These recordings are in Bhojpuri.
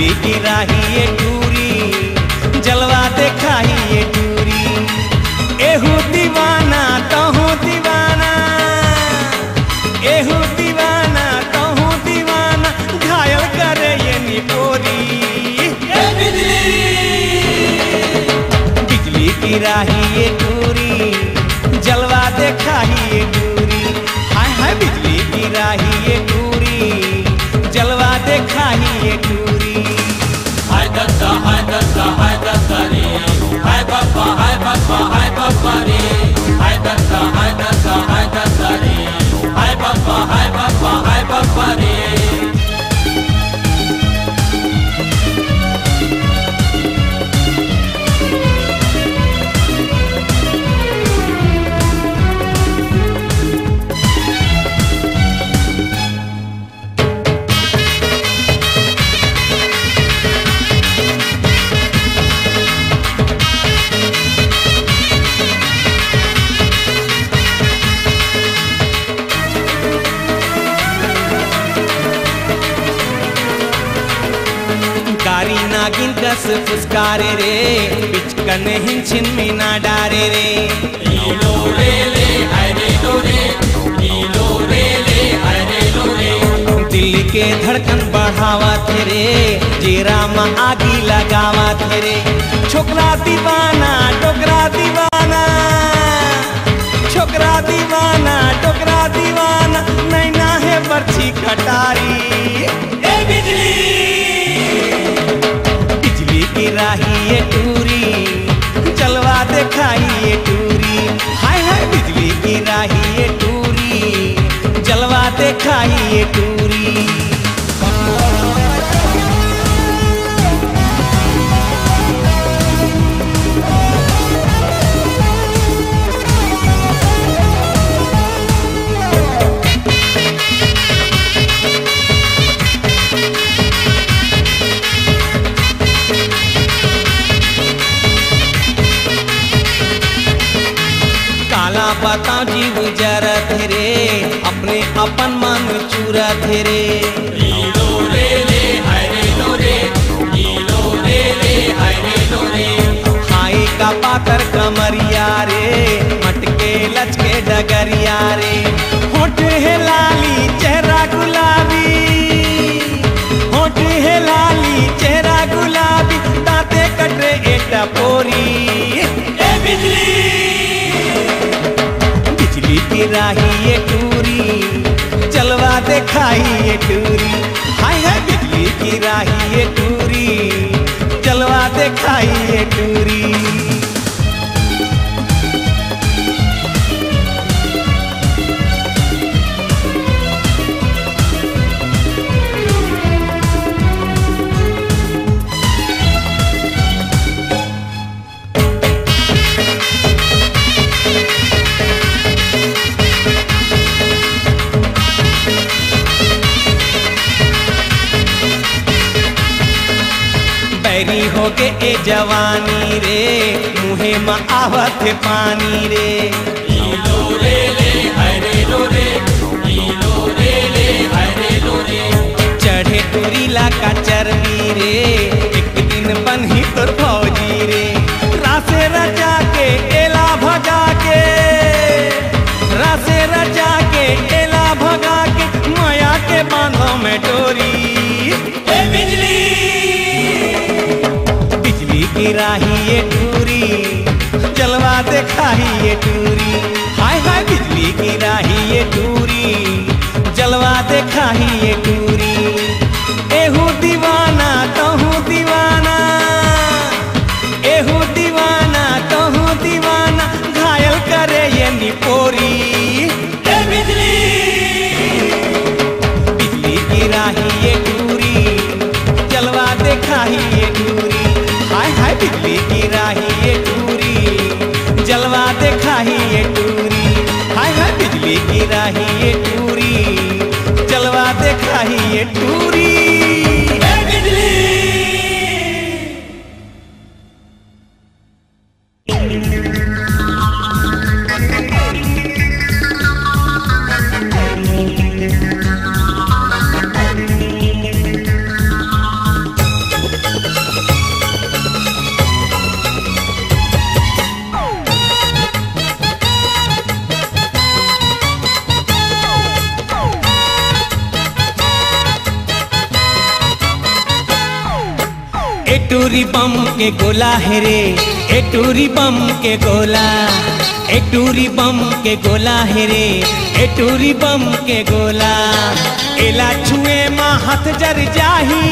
बिजली गिराही ये टूरी, जलवा देखाही ये टूरी। एहू दीवाना तहू दीवाना, एहू दीवाना तहू दीवाना, घायल करे ये निपोरी। बिजली गिराही ये टूरी, जलवा देखाही ये टूरी। हाय हाय बिजली गिराही ये टूरी, जलवा देखाही ये टूरी। हाय दत्ता रे, हाय बाबा रे, हाय दत्ता रे, हाय बाबा रे। कारी नागिन कस फुसकारे रे, पिचकन हिंचिन मीना डारे रे। नीलो रे ले हाय रे लो रे, नीलो रे ले हाय रे लो रे। दिल के धड़कन बढ़ावा तेरे, जेरा में आगी लगावा तेरे। छोकरा दीवाना टोकरा दीवाना, छोकरा दीवाना टोकरा दीवाना, नैना है बरछी कटारी। ए बिजली गिराही ये टूरी, जलवा देखाही ये टूरी। हाय हाय बिजली गिराही ये टूरी, जलवा देखाही ये टूरी। बताओ जीव जरत रे, अपने अपन मन चूरत रे। नीलो रे ले हाय रे लो रे, नीलो रे ले हाय रे लो रे। हाय का पाकर कमरिया रे, मटके लचके डगरिया रे। होठ है लाली चेहरा गुलाबी, होठ है लाली चेहरा गुलाबी, दांते कटरे एटा पोरी। ए बिजली गिराही ये टूरी, जलवा देखाही ये टूरी। हाय हाय बिजली गिराही ये टूरी, जलवा देखाही ये टूरी। बैरी हो के ए जवानी रे, मुहे में आवत पानी रे। नीलो रे ले हाय रे लो रे, नीलो रे ले हाय रे लो रे। चढ़े टूरीला का चरनी रे, एक दिन बन्ही तोर फौजी रे। रासे रचा के एला भगा के, रासे रचा के एला भगा के, माया के बांधों में डोरी। ए बिजली गिराही ये टूरी, जलवा देखाही ये टूरी। हाय हाय बिजली गिराही ये टूरी, जलवा देखाही ये टूरी। एहू दीवाना तहू दीवाना, एहू दीवाना तहू दीवाना, घायल करे ये निपोरी। ए बिजली गिराही ये टूरी, जलवा देखाही ये टूरी। हाय हाय बिजली गिराही ये टूरी, जलवा देखाही ये टूरी। हाय हाय बिजली गिराही ये टूरी, जलवा देखाही ये टूरी। एटूरी बम के गोला है रे, एटूरी बम के गोला, एटूरी बम के गोला है रे, एटूरी बम के गोला। एला छुए माँ हाथ जर जाही,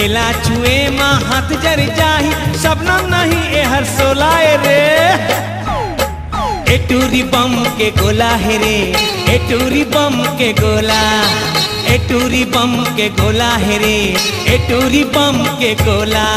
एला छुए माँ हाथ जर जाही, शबनम नहीं ए हर सोलाए रे। एटूरी बम के गोला है रे, एटूरी बम के गोला, एटूरी बम के गोला है रे, एटूरी बम के गोला।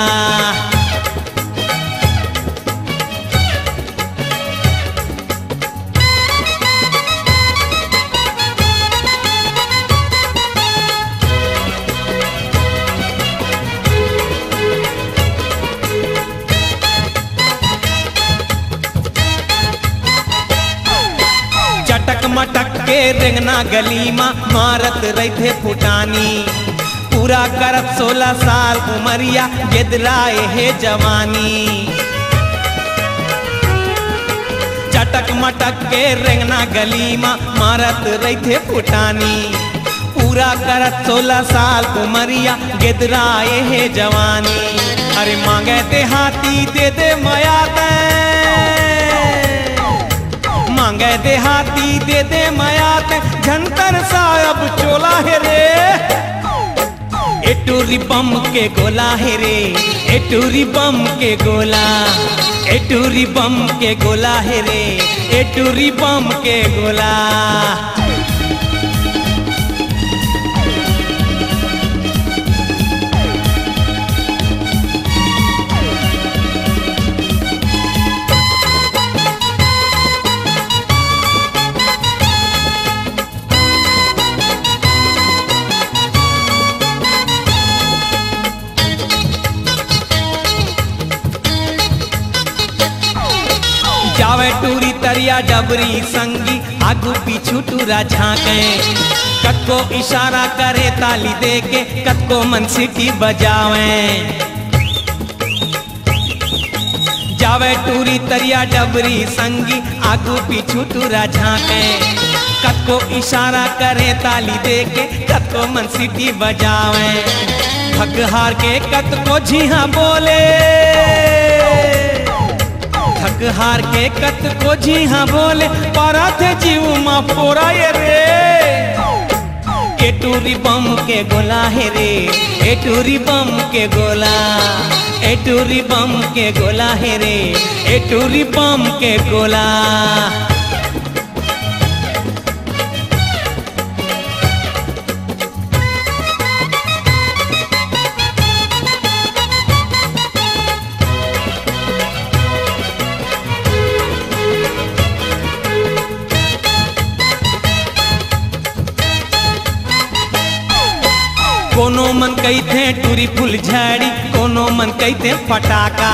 चटक मटक के रेंगना गली माँ मारत रही थे फुटानी, पूरा करत 16 साल उमरिया गिदराए है जवानी। चटक मटक के रेंगना गली माँ मारत रही थे फुटानी, पूरा करत 16 साल उमरिया गिदराए है जवानी। अरे मांगे ते हाथी दे दे माया ते, मांगे दे हाथी दे दे माया ते, झंतर साहब चोला है रे। एटूरी बम के गोला है रे, एटूरी बम के गोला, एटूरी बम के गोला है रे, एटूरी बम के गोला। जावे टूरी तरिया डबरी संगी, आगू पीछू टूरा झांके, कत्को इशारा करे ताली दे के, कत्को मन सीटी बजावे। जावे टूरी तरिया डबरी संगी, आगू पीछू टूरा झांके, कत्को इशारा करे ताली दे के, कत्को मन सीटी बजावे। थक हार के कत्को झीहा बोले, थक हार के कत को जी हाँ बोले, पारा थे जीव माँ पोरा ये रे। एटूरी बम के गोला है रे, एटूरी बम के गोला, एटूरी बम के गोला है रे, एटूरी बम के गोला। कोनो मन कही थे टूरी फुल झाड़ी, कोनो मन कही थे फटाका,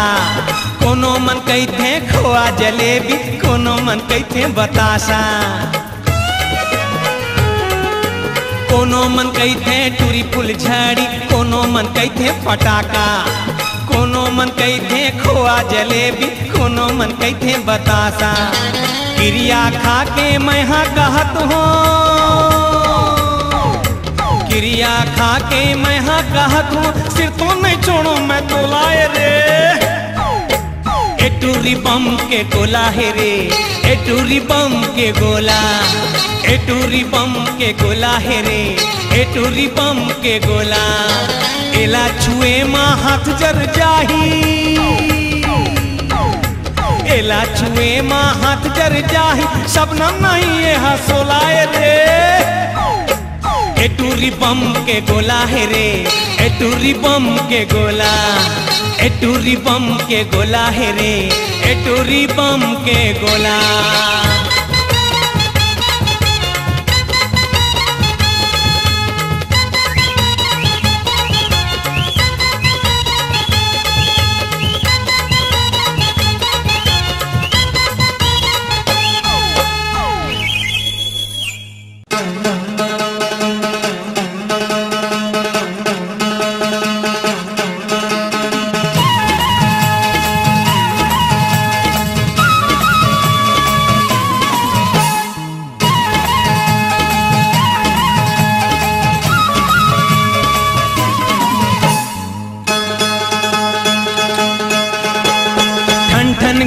कोनो मन कही थे खोआ जलेबी, कोनो मन कही थे बतासा। कोनो मन कही थे टूरी फुल झाड़ी, कोनो मन कही थे फटाका, कोनो मन कही थे खोआ जलेबी, कोनो मन कही थे बतासा। क्रिया खा के मैं हाँ कहत हूँ, क्रिया खा के मैं हाँ कहत हूँ, सिर तो नहीं छोड़ू मैं तो लाए रे। एटूरी बम के गोला है रे, एटूरी बम के गोला, एटूरी बम के गोला है रे, एटूरी बम के गोला। एला छुए माँ हाथ जर जाही, एला छुए माँ हाथ जर जाही, शबनम नहीं ये हंसोलाए रे। एटूरी बम के गोला है रे, एटूरी बम के गोला, एटूरी बम के गोला है रे, एटूरी बम के गोला।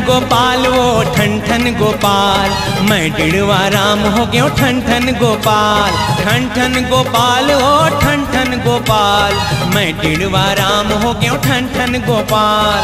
गोपाल वो ठन ठन गोपाल, मैं डिड़वा राम हो गयो ठन ठन गोपाल। ठन ठन गोपाल ओ ठन ठन गोपाल, मैं डिड़वा राम हो गयो ठन ठन गोपाल।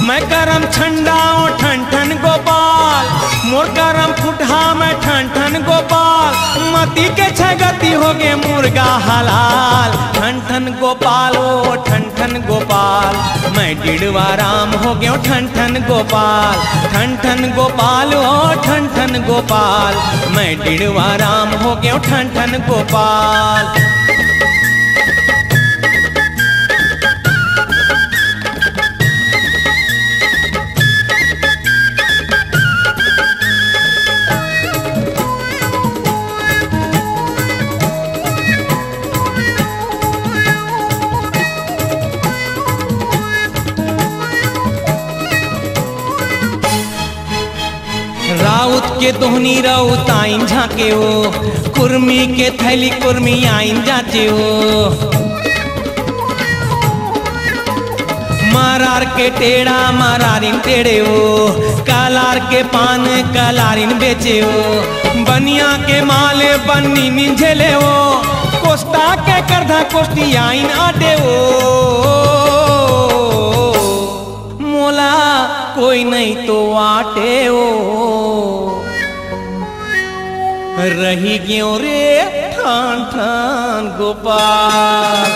मैं करम छंडा ओ ठन ठन गोपाल, मोर करम फुटहा मैं ठन ठन गोपाल। मती के छगती हो गे मुर्गा हलाल, ठन ठन गोपाल ओ ठन ठन गोपाल, मैं डिड़वा राम हो गयो ठन ठन गोपाल। ठन ठन गोपाल ओ ठन ठन गोपाल, मैं डिड़वा राम हो गयो ठन ठन गोपाल। राउत के दोहनी राउत आइन झाके ओ, कुर्मी के थैली कुर्मी आइन जाचे ओ। मारार के टेढ़ा मारारिन टेढ़े ओ, कालार के पान कालारिन बेचे ओ। बनिया के माले बन्नी निझेले ओ, कोस्टा के करधा कोष्टी आइन आटे ओ। मोला कोई नहीं तो आटे ओ, रही गयो रे ठन ठन गोपाल।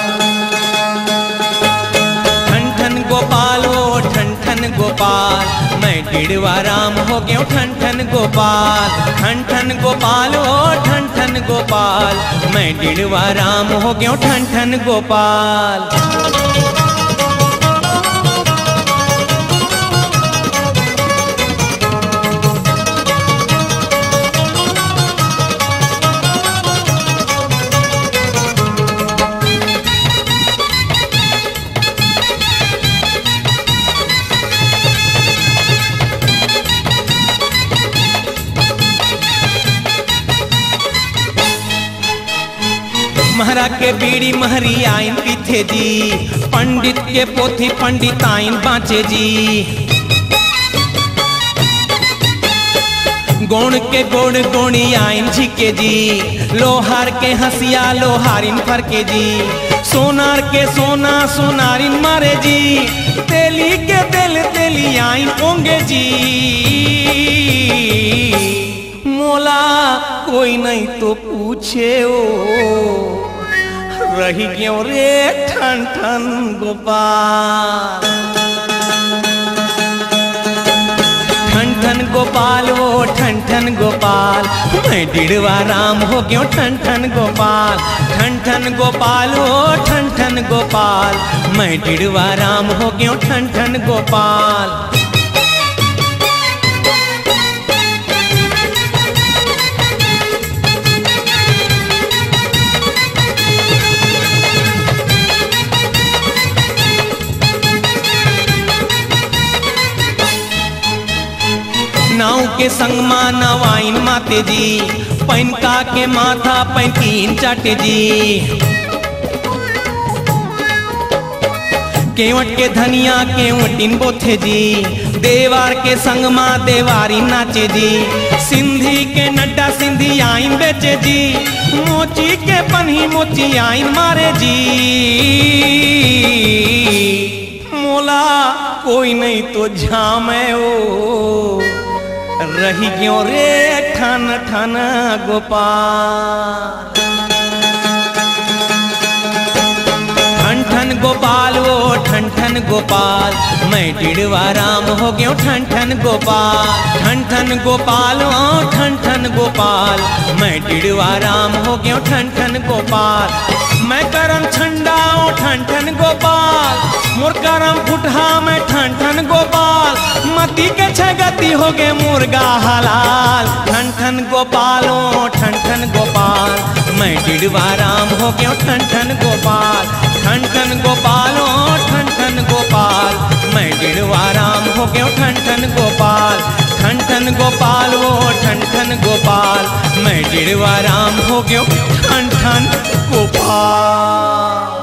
ठन ठन गोपाल ओ ठन ठन गोपाल, मैं डिड़वा राम हो गयो ठन ठन गोपाल। ठन ठन गोपाल ओ ठन ठन गोपाल, मैं डिड़वा राम हो गयो ठन ठन गोपाल। महरा के बीड़ी महरी आइन पीथे जी, पंडित के पोथी पंडित आइन बाँचे जी। गोण के गोड़ गोणी आइन झिके जी, लोहार के हंसिया लोहारिन फरके जी। सोनार के सोना सोनारिन मारे जी, तेली के तेल तेली आइन ओंगे जी। मोला कोई नहीं तो पूछे ओ, रही गयो रे ठन ठन गोपाल। ठन ठन गोपाल ओ ठन ठन गोपाल, मैं डिड़वा राम हो गयो ठन ठन गोपाल। ठन ठन गोपाल ओ ठन ठन गोपाल, मैं डिड़वा राम हो गयो ठन ठन गोपाल। नाव के संग मा नवाइन माते जी, पैनका के माथा पैंतीन चाटे जी। केवट के धनिया केवटिन बोथे जी, देवार के संग मा देवारी नाचे जी। सिंधी के नड्डा सिंधी आइन बेचे जी, मोची के पन्ही मोची आइन मारे जी। मोला कोई नहीं तो झामे ओ, रही गयो रे ठन ठन गोपाल। ठन ठन गोपाल ओ ठन ठन गोपाल, मैं डिड़वा राम हो गयो ठन ठन गोपाल। ठन ठन गोपाल ओ ठन ठन गोपाल, मैं डिड़वा राम हो गयो ठन ठन गोपाल। मैं करम छंडा ओ ठन ठन गोपाल, मोर करम फुटहा मैं ठन ठन गोपाल। मती के छगती हो गे मुर्गा हलाल, ठन ठन गोपाल ओ ठन ठन गोपाल, मैं डिड़वा राम हो गयो ठन ठन गोपाल। ठन ठन गोपाल ओ ठन ठन गोपाल, मैं डिड़वा राम हो गयो ठन ठन गोपाल। ठन ठन गोपाल ओ ठन ठन गोपाल, मैं डिड़वा राम हो गयो ठन ठन गोपाल।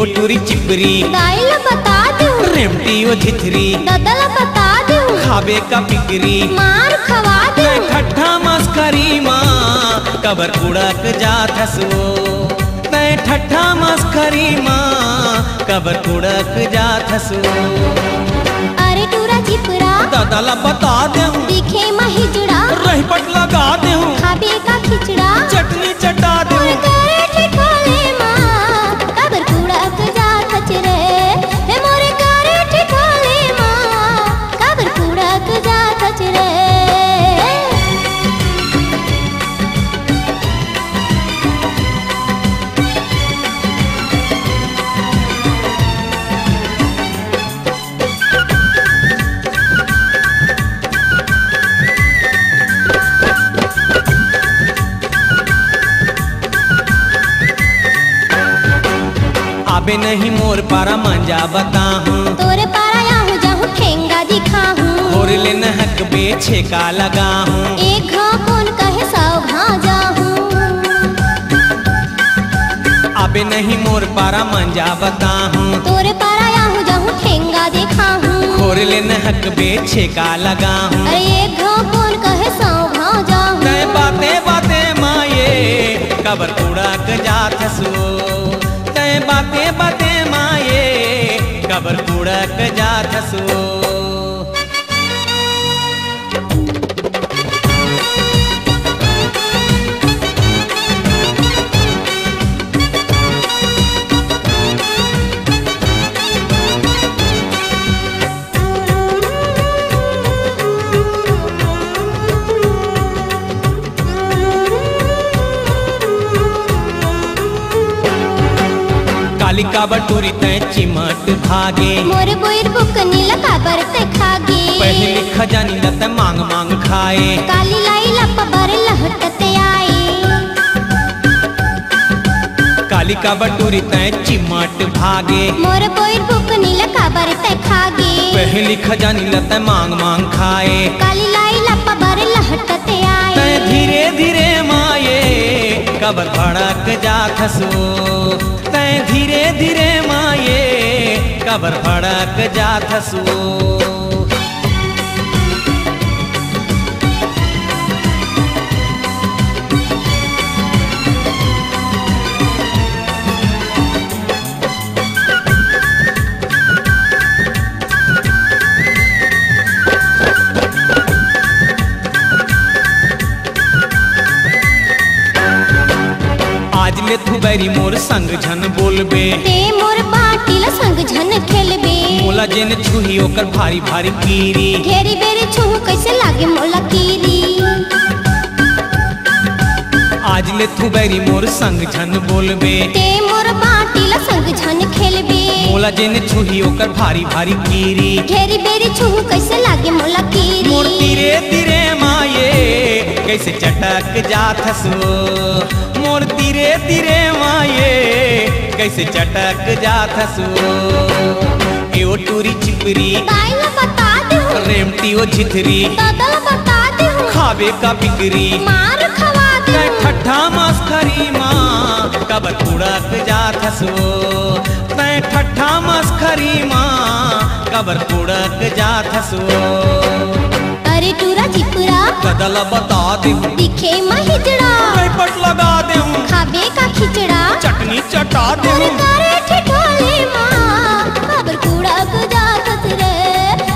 एओ टूरी चिपरी दाइल बता दूं, रेमटी ओ झिथरी ददल बता दूं, खाबे का पिकरी मार खवा दूं, ठट्ठा मस्करी माँ कबर कुड़क जात हसो तय ठट्ठा मस्करी माँ कबर कुड़क जात हसो अरे टूरा चिपरा दादाला बता दे दिखे महिजड़ा, रही पट लगा दे खाबे का खिचड़ा, चटनी चटा दे मोर करे ठिठोले माँ कबर कुड़क जात हच रे, हे मोर करे ठिठोले माँ कबर कुड़क जात हच रे। आबे नहीं मोर पारा मंजा बता हूँ तोरे पारा याहू जाहू ठेंगा दिखा हूँ, और ले नहक बेछे का लगा हूँ एक घाव कौन कहे सौ घाव जाहूँ, आबे नहीं मोर पारा मंजा बता हूँ तोरे पारा याहू जाहू ठेंगा दिखा हूँ, और ले नहक बेछे का लगा हूँ अरे एक घाव कौन कहे सौ घाव जाहूँ, तय बाते बाते माये कबर कूड़ा क जात हसो तय बाते बाते माये कबर कूड़ा क जात हसो कालिका बटूरी तय चिमट भागे मोर बोर बुक नीला काबर ते खागे, पहले खजानी लत मांग मांग खाए काली लाई लप बर लहटते आए, कालिका बटूरी तय चिमट भागे मोर बोर बुक नीला काबर ते खागे, पहली खजानी लत मांग मांग खाए काली लाई लप बर लहटते आए, तय धीरे धीरे माये कबर भड़क जात हसो तय धीरे धीरे माये कबर भड़क जात हसो आज ले तू बैरी मोर संग झन बोलबे ते मोर बाटिल संग झन खेलबे, मोला जेन छुही ओकर भारी भारी कीरी घेरी बेरी छुहू कैसे लागे मोला कीरी, आज ले तू बैरी मोर संग झन बोलबे ते मोर बाटिल संग झन खेलबे, मोला जेन छुही ओकर भारी भारी कीरी घेरी बेरी छुहू कैसे लागे मोला कीरी, मोर तीरे तीरे माये कैसे चटक जात हसो मोर तीरे तीरे माये कैसे चटक जात हसो एओ टूरी चिपरी दाइल बता दूं, रेमटी ओ झिथरी ददल बता दूं, खाबे का पिकरी मार खवा दूं, ठट्ठा मस्करी माँ कबर कुड़क जात हसो तय ठट्ठा मस्करी माँ कबर कुड़क जात हसो अरे टूरा चिपुरा गदल बता दे दिखे महिजड़ा, पट लगा दे खाबे का खिचड़ा, चटनी चटा दे मोर करे ठिठोले माँ कबर कुड़क जात रे,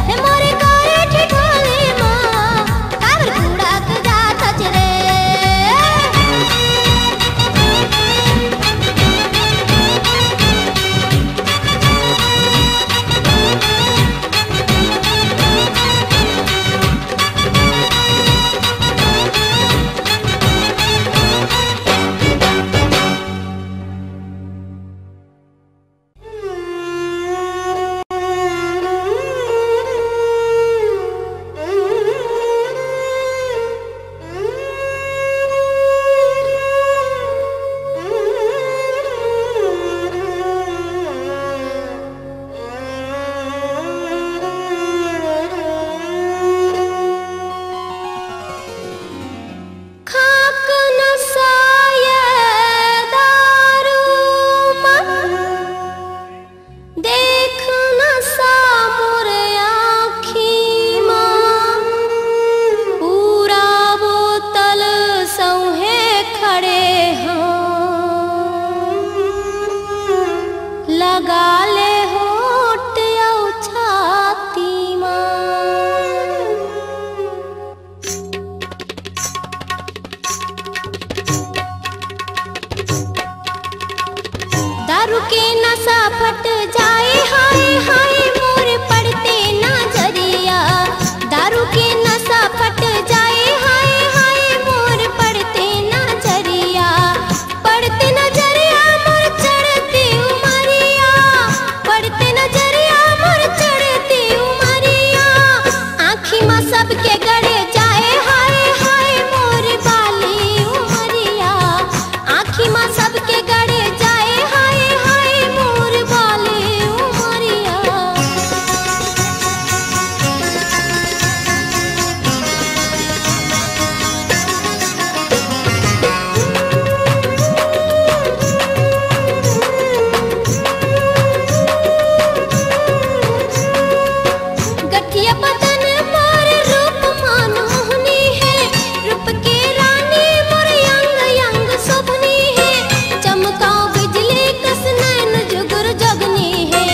हे मोर करे ठिठोले माँ कबर कुड़क जात रे। दारू के नशा फट जाए हाय हाय मोर पड़ते नजरिया दारू के नशा फट जाए हाय हाय मोर पड़ते नजरिया मोर चढ़ती उमरिया पड़ते नजरिया मोर चढ़ती उमरिया आँखी में सबके गड़े जाए हाय हाय मोर बाली उमरिया आँखी में सबके गड़े जाए हाय हाय मोर बाली उमरिया गठिया बदन पर रूप मनमोहनी है रूप के रानी मोर यंग यंग शोभनी है चमकाओ बिजली कस नैन जुगुर जगनी है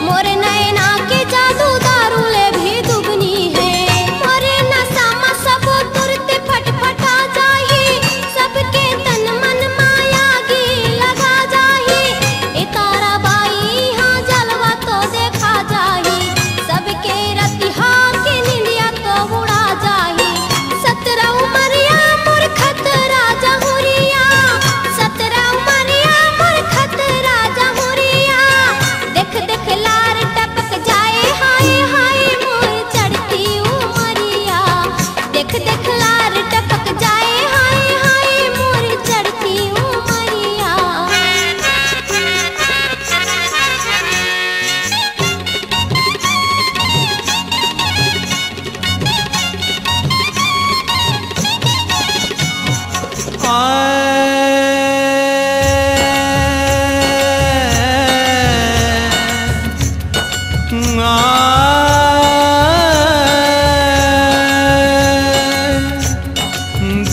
मोर नैना के जादू दारू ले भी दुगनी है मोरे नशा में सब तुरते फटफटा जाही सबके तन मन माया गी लगा जाही ए तारा बाई हाँ जलवा तो देखा जाही सबके रतिहा के निंदिया तो उड़ा जाही 17 उमरिया मोर खतरा जहुरिया 17 उमरिया मोर खतरा जहुरिया देख देख लार टपक जाए हाय हाय मोर चढ़ती उमरिया देख देख लार टपक जाए हाय हाय मोर चढ़ती उमरिया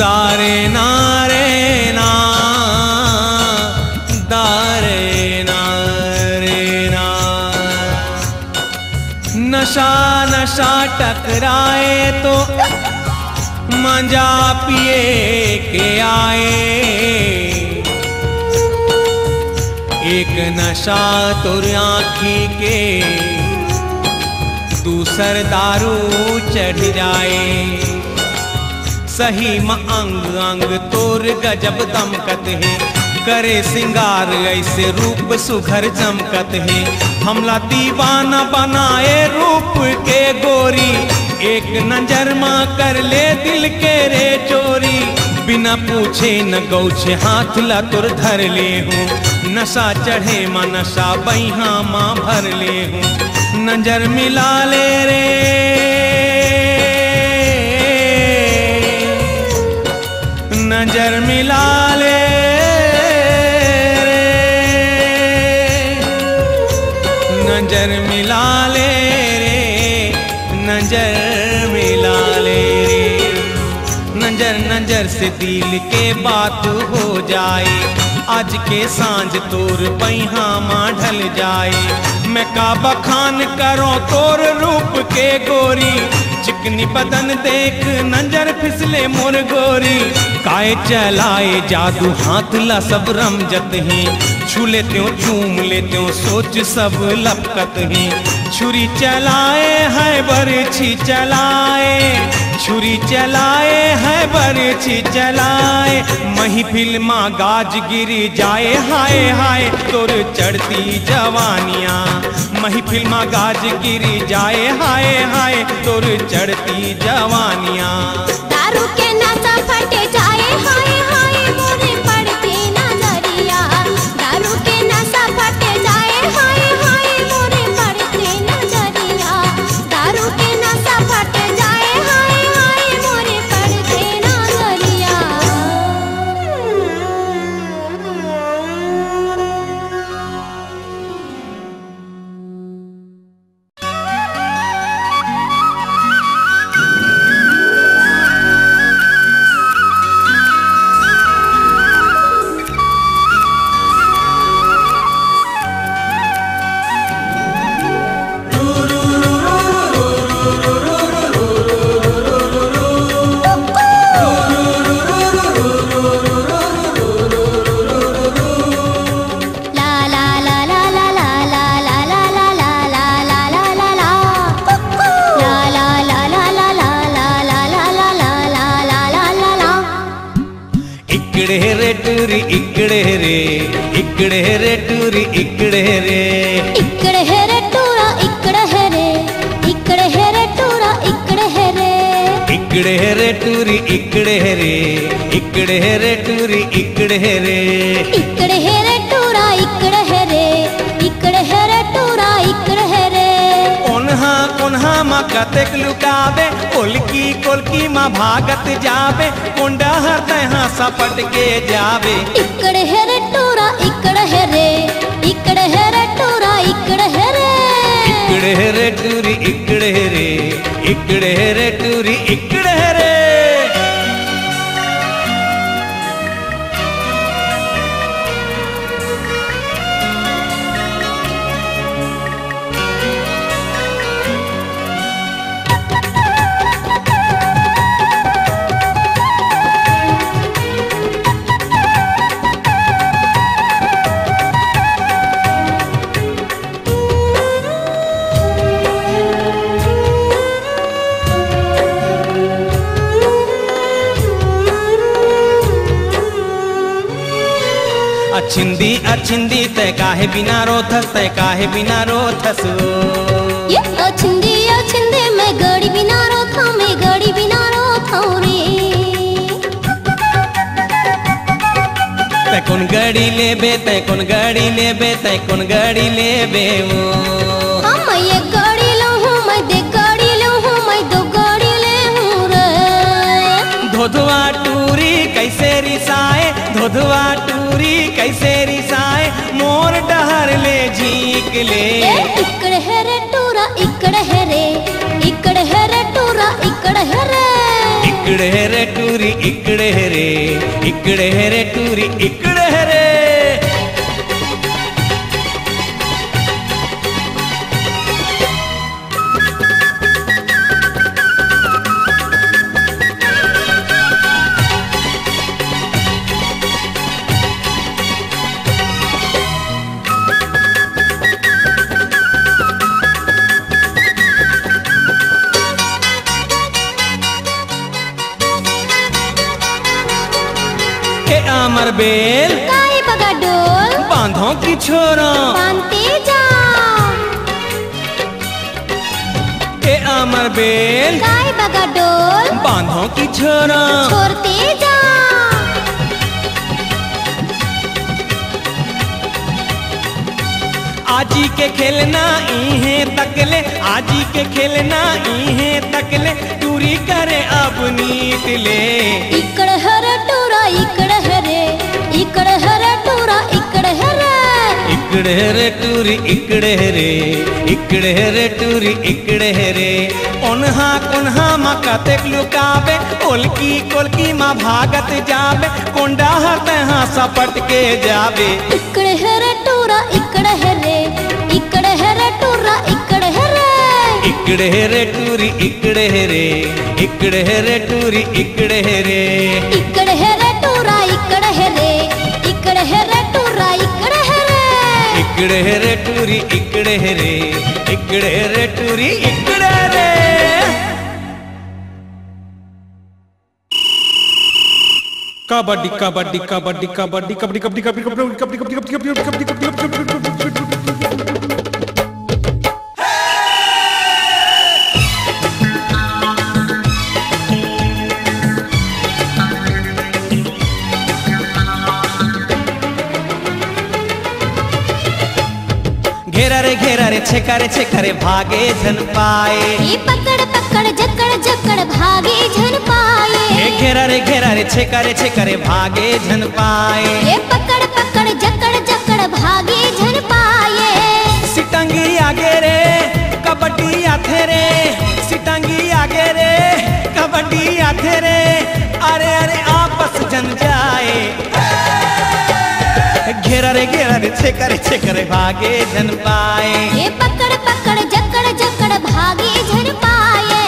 दारे नारे ना दारे नारे ना नशा नशा टकराए तो मंजा पिए के आए एक नशा तुर आँखी के दूसर दारू चढ़ जाए सही म अंग अंग तोर गजब दमकत है करे सिंगार ऐसे रूप सुघर चमकत है हमला दीवाना बनाए रूप के गोरी एक नजर माँ कर ले दिल के रे चोरी बिना पूछे न गौछे हाथ ला तुर धर ले हूँ नशा चढ़े माँ नशा बैहा माँ भर ले हूँ नजर मिला ले रे नजर मिला ले रे नजर मिला ले रे नजर मिला ले रे नजर नजर से दिल के बात हो जाए आज के सांझ तोर पैहा माँ ढल जाए मैं का बखान करो तोर रूप के गोरी चिकनी बदन देख नजर फिसले मोर गोरी काए चलाए जादू हाथ ला सब रमजत हैं छू लेते हो चूम लेते हो सोच सब लपकत हैं छुरी चलाए है बरछी चलाए छुरी चलाए है बरछी चलाए महफिल माँ गाज गिर जाए हाय हाय तोर चढ़ती जवानियाँ महफिल माँ गाज गिर जाए हाय हाय तोर चढ़ती जवानियाँ दारू के नशा फट जाए हाय हाय मोरे पड़ती नजरिया दारू के नशा फट जाए हाय हाय मोरे पड़ती नजरिया दारू के नशा फट जाए हाय हाय मोरे पड़ती नजरिया इकडे रे टुरी इकडे रे, इकडे रे टुरी इकडे रे. इकडे है रे टुरा इकडे है रे, इकडे है रे टुरा इकडे है रे. इकडे रे टुरी इकडे रे, इकडे रे टुरी इकडे रे. इकडे है रे टुरा इकडे है रे, इकडे है रे टुरा इकडे है रे. कोन्हा कोन्हा मा कतेक लुकावे, कोलकी कोलकी मा भागत जावे, कोंडा हरदय हाँ सपट के जावे. इकडे है रे टुरा इकडे है रे, इकडे है रे टुरा इकडे है रे. इकडे रे टुरी इकडे रे, इकडे रे टुरी इकडे रे. अछिंदी अछिंदी तय काहे बिना रोथस, तय काहे बिना रोथस. ये अछिंदी मैं गड़ी बिना रोथा, मैं गड़ी बिना रोथा रे. तय कौन गाड़ी लेबे, तय कौन गाड़ी लेबे, तय कौन गाड़ी लेबे. हाँ मैं ये गाड़ी लूँ हूँ, मैं दे गाड़ी लूँ हूँ, मैं दो गाड़ी ले हूँ रे. धोधवा टूरी कैसे रिसाए, धोधवा टूरी कैसे रिसाए, मोर डहर ले झीक ले. इकडे है रे टुरा इकडे है रे, इकडे है रे टुरा इकडे है रे. इकडे रे टूरी इकडे रे, इकडे रे टूरी इकडे रे. अमर बेल काई बगा डोल, बांधो की छोरा बांधते जा. ए अमर बेल काई बगा डोल, बांधो की छोरा. छोड़ते जा. आजी के खेलना इहे तकले, आजी के खेलना इहे तकले, टूरी करे अब नीट ले. इकडे है रे टुरा इकडे है रे, इकडे है रे टुरा इकडे है रे. इकडे रे टूरी इकडे रे, इकडे रे टूरी इकडे रे. ओन्हा कोन्हा मा कतेक लुकावे, कोलकी कोलकी मा भागत जावे, कोंडा हरदय हाँ सपट के जावे. इकडे है रे टुरा इकडे है रे, इकडे है रे टुरा इकडे है रे. इकडे रे टूरी इकडे रे, इकडे रे टूरी इकडे रे. इकडे है रे टुरा इकडे है रे, इकडे है रे टुरा इकडे है रे. इकडे रे टूरी इकडे रे, इकडे रे टूरी इकडे रे. कबड्डी कबड्डी कबड्डी कबड्डी कबड्डी कबड्डी कबड्डी कबड्डी कबड्डी कबड्डी कबड्डी कबड्डी कबड्डी. घेरा रे छेका रे भागे झन पाए. ये पकड़ पकड़ जकड़ जकड़ भागे झन पाए. घेरा रे छेका रे भागे झन पाए. ये पकड़ पकड़ जकड़ जकड़ भागे झन पाए. सिटंगी आगे रे कबड्डी आथे रे, सिटंगी आगे रे कबड्डी आथे रे. अरे अरे आपस जन जाए. घेरा रे छेका रे भागे झन पाए. ये पकड़ पकड़ जकड़ जकड़ भागे झन पाए.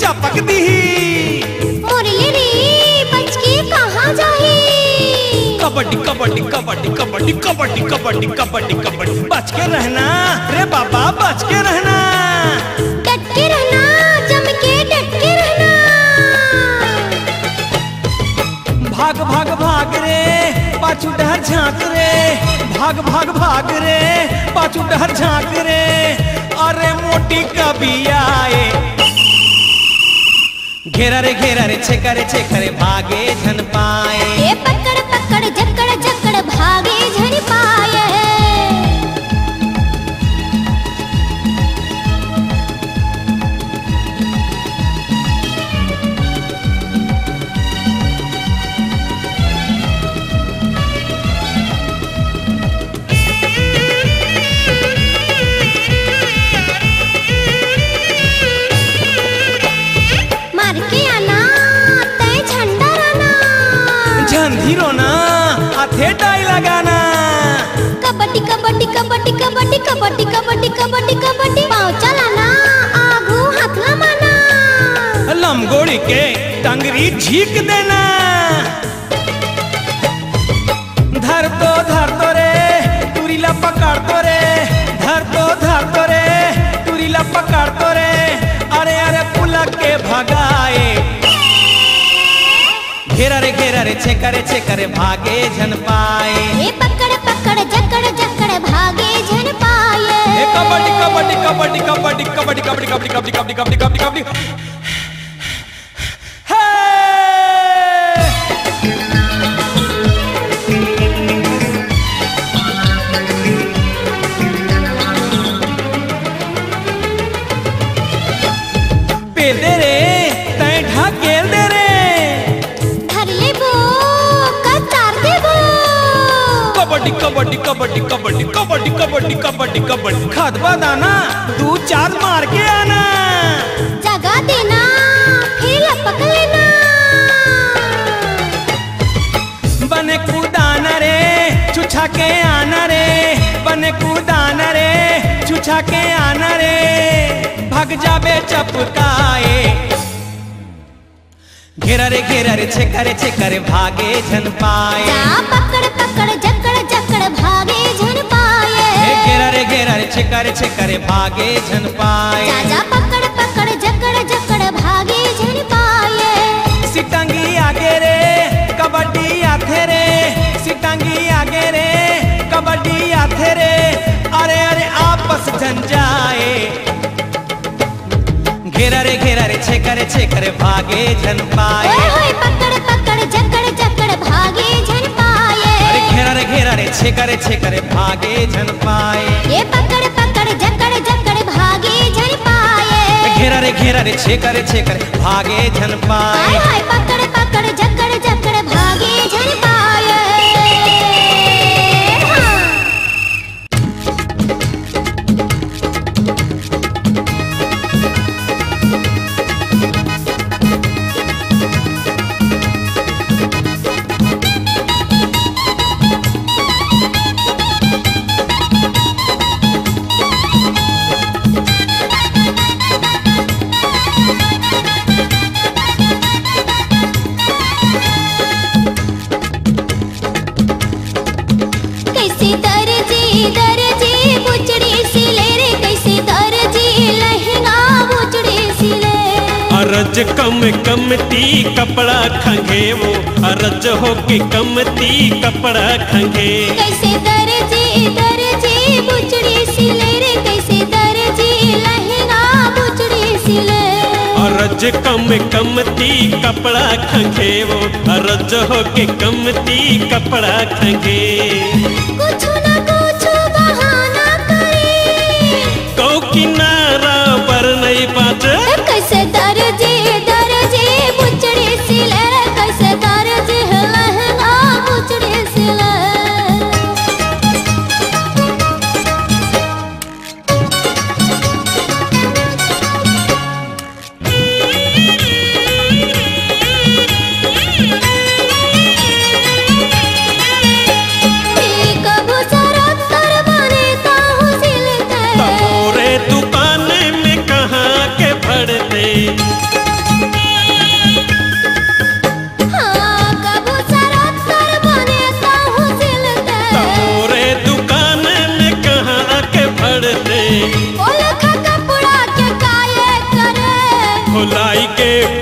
चपक दीही। मुरली रे बच के कहाँ जाही? कबड्डी कबड्डी कबड्डी कबड्डी कबड्डी कबड्डी कबड्डी कबड्डी बच के रहना रे बाबा, बच के रहना। डट के रहना, जम के डट के रहना। भाग भाग भाग रे पाछू डहर झांक रे, भाग भाग भाग रे पाछू डहर झांक रे। अरे मोटी कभी आए घेरा रे छेका रे भागे झन पाए। ए पकड़ पकड़ जकड़ जकड़ भागे झन पाए। मार के आना तय झंडा रहना। झंझीरो ना हाथे डाई लगाना। कबड्डी कबड्डी कबड्डी कबड्डी कबड्डी कबड्डी कबड्डी कबड्डी पाँव चलाना, आगू हाथ लमाना। लमगोड़ी के टंगरी झीक देना। धर तो रे तुरीला पकड़ तो रे, धर तो रे तुरीला पकड़ तो रे। अरे अरे पुला के भगाए घेरा रे छेका रे भागे झन पाए। ए पकड़ पकड़ जकड़ जकड़ भागे झन पाए। ए कबड्डी कबड्डी कबड्डी कबड्डी कबड्डी कबड्डी कबड्डी कबड्डी कबड्डी कबड्डी कबड्डी कबड्डी। पेदे रे तय ढकेल दे रे। धर ले वो कतार दे वो। कबड्डी कबड्डी कबड्डी कबड्डी कबड्डी कबड्डी कबड्डी कबड्डी खदबा दाना 2-4 मार के आना। जगह देना फिर लपक लेना। बने कूदाना रे छुछा के आना रे, बने कूदाना रे छुछा के आना रे। भग जाबे चपकाए घेरा रे छेका रे भागे झन पाए। जा पकड़ पकड़ जकड़ जकड़ भागे झन पाए। घेरा रे छेका रे भागे झन पाए। जा जा पकड़ पकड़ जकड़ जकड़ भागे झन पाए। सिटंगी आगे रे कबड्डी आथे रे, सिटंगी आगे रे कबड्डी आथे रे। अरे अरे आपस झन जाए घेरा रे छेका रे भागे झन पाए। ओए होए पकड़ पकड़ जकड़ जकड़ भागे झन पाए। अरे घेरा रे छेका रे भागे झन पाए। ये पकड़ पकड़ जकड़ जकड़ भागे झन पाए। घेरा रे छेका रे भागे झन पाए। हाय हाय पकड़ पकड़ जकड़ जकड़ भागे झन पाए। हाँ। कैसे दर्जी बुचड़ी सिले रे, कैसे दर्जी लहंगा बुचड़ी सिले। अरज कमती कपड़ा खंगे वो, अरज हो के कमती कपड़ा खंगे। कैसे दर्जी बुचड़ी सिले रे, कैसे दर्जी लहंगा बुचड़ी सिले। अरज कमती कपड़ा खंगे वो, अरज हो के कमती कपड़ा खंगे। कुछ न कुछ बहाना करे, कौ किनारा पर नहीं बाजे। कैसे दर्जी बुचड़ी सिले रे, कैसे दर्जी लहंगा बुचड़ी सिले। तमोरे दुकान में कहाँ के भरते।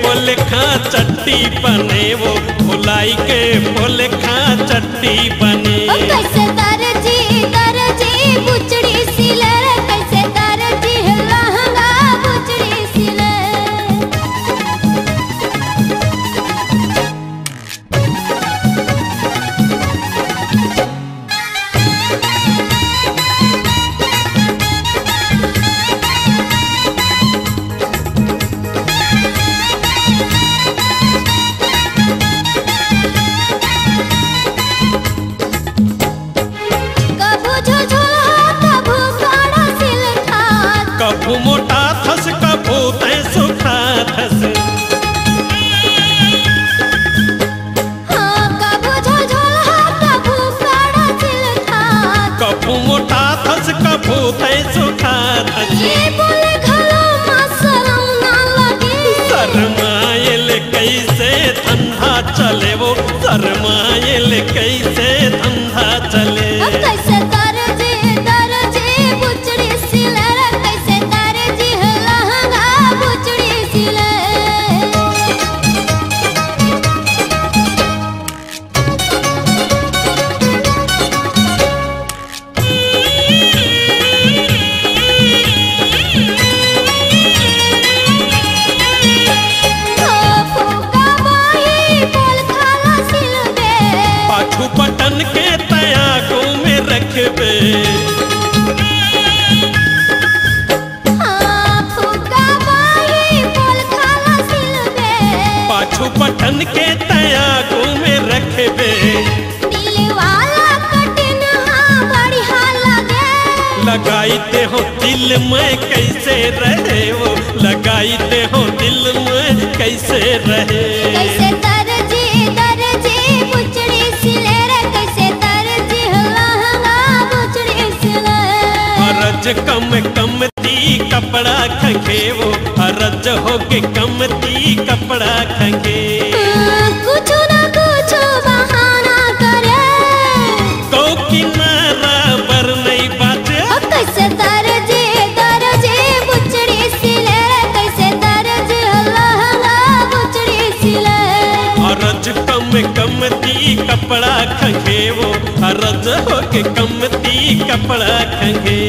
पोलखा चट्टी बने वो भुलाई के पोलखा चट्टी बने। ओ कैसे दर्जी बुचड़ी सिले रे, कैसे दर्जी लहंगा बुचड़ी सिले। कभू मोटा थस कभू तै सुखा थस। हाँ कभू झोझोला कभू काड़ा सिलखा। कभू मोटा थस कभू तै सुखा थस। ये बोले घलो मासरम ना लगे। शरमायल कैसे धंधा चले वो, शरमायल कैसे धंधा चले। कैसे दर्जी बुचड़ी सिले रे, कैसे दर्जी लहंगा बुचड़ी सिले। फूका बाही बोल खाला सिलबे। पाछू बटन के तयागो में रखबे। फूका बाही बोल खाला सिलबे। पाछू बटन के तयागो में रखबे। दिल वाला कटिन हाँ बढ़िया लगे। लगाईते हो दिल में कैसे रहे वो, लगाईते हो दिल में कैसे रहे। कैसे दर्जी बुचड़ी सिले रे, कैसे दर्जी लहंगा बुचड़ी सिले। हरज कमती कपड़ा खंगे वो, हरज हो के कमती कपड़ा खंगे। कुछ ना कुछ बहाना करे। को किनारा बर नहीं बाजे। कैसे दर्जी बुचड़ी सिले रे, कैसे दर्जी लहंगा बुचड़ी सिले। हरज कमती कपड़ा खंगे वो, हरज हो के कमती कपड़ा खंगे।